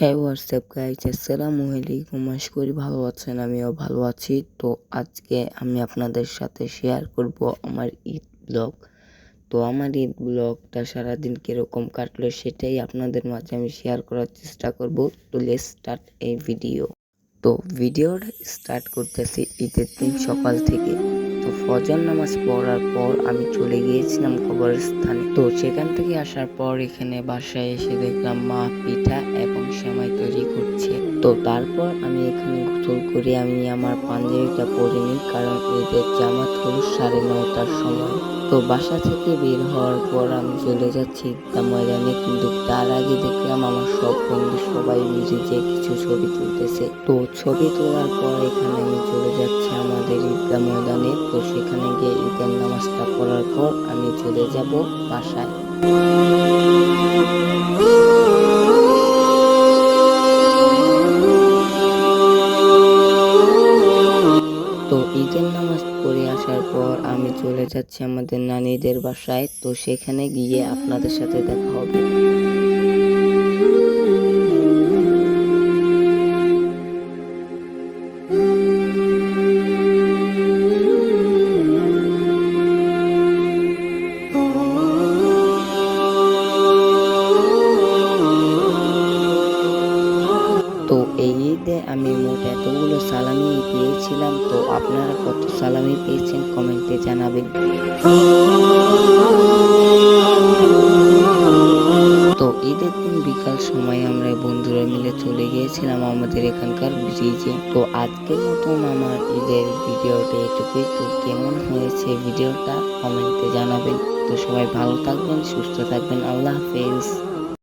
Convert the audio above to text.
হ্যাঁ WhatsApp guys, আসসালামু আলাইকুম। আশা করি ভালো আছেন, আমিও ভালো আছি। তো আজকে আমি আপনাদের সাথে শেয়ার করব আমার ঈদ ব্লগ। তো আমার ঈদ ব্লগটা সারাদিন কীরকম কাটলো সেটাই আপনাদের মাঝে আমি শেয়ার করার চেষ্টা করব। তো লেটস স্টার্ট এই ভিডিও। তো ভিডিওটা স্টার্ট করতেছি ঈদের দিন সকাল থেকে। তো ফজর নামাজ পড়ার পর আমি চলে গিয়েছিলাম কবরস্থানে। তো সেখান থেকে আসার পর এখানে বাসায় এসে দেখলাম মা পিঠা এবং সেমাই তৈরি করছে। তো তারপর আমি এখানে গোসল করে আমি আমার পাঞ্জাবিটা পরে নিই, কারণ ঈদের জামাত হলো 9:30টার সময়। তো বাসা থেকে বের হওয়ার পর আমি চলে যাচ্ছি ঈদগাহ ময়দানে, কিন্তু তার আগে দেখলাম আমার সব বন্ধু সবাই ব্রিজে কিছু ছবি তুলতেছে। তো ছবি তোলার পর এখানে আমি চলে যাচ্ছি আমাদের ঈদগাহ ময়দানে। তো সেখানে গিয়ে ঈদের নামাজটা পড়ার পর আমি চলে যাব বাসায়। তো ঈদের নামাজ পড়ে আসার পর আমি চলে যাচ্ছি আমাদের নানিদের বাসায়। তো সেখানে গিয়ে আপনাদের সাথে দেখা হবে। তো এই ঈদে আমি মোট এতগুলো সালামি পেয়েছিলাম। তো আপনারা কত সালামি পেয়েছেন কমেন্টে জানাবেন। তো ঈদের দিন বিকাল সময় আমরা বন্ধুরা মিলে চলে গিয়েছিলাম আমাদের এখানকার ব্রিজে। তো আজকের মতন আমার ঈদের ভিডিওটা এটুকুই। তো কেমন হয়েছে ভিডিওটা কমেন্টে জানাবেন। তো সবাই ভালো থাকবেন, সুস্থ থাকবেন। আল্লাহ হাফেজ।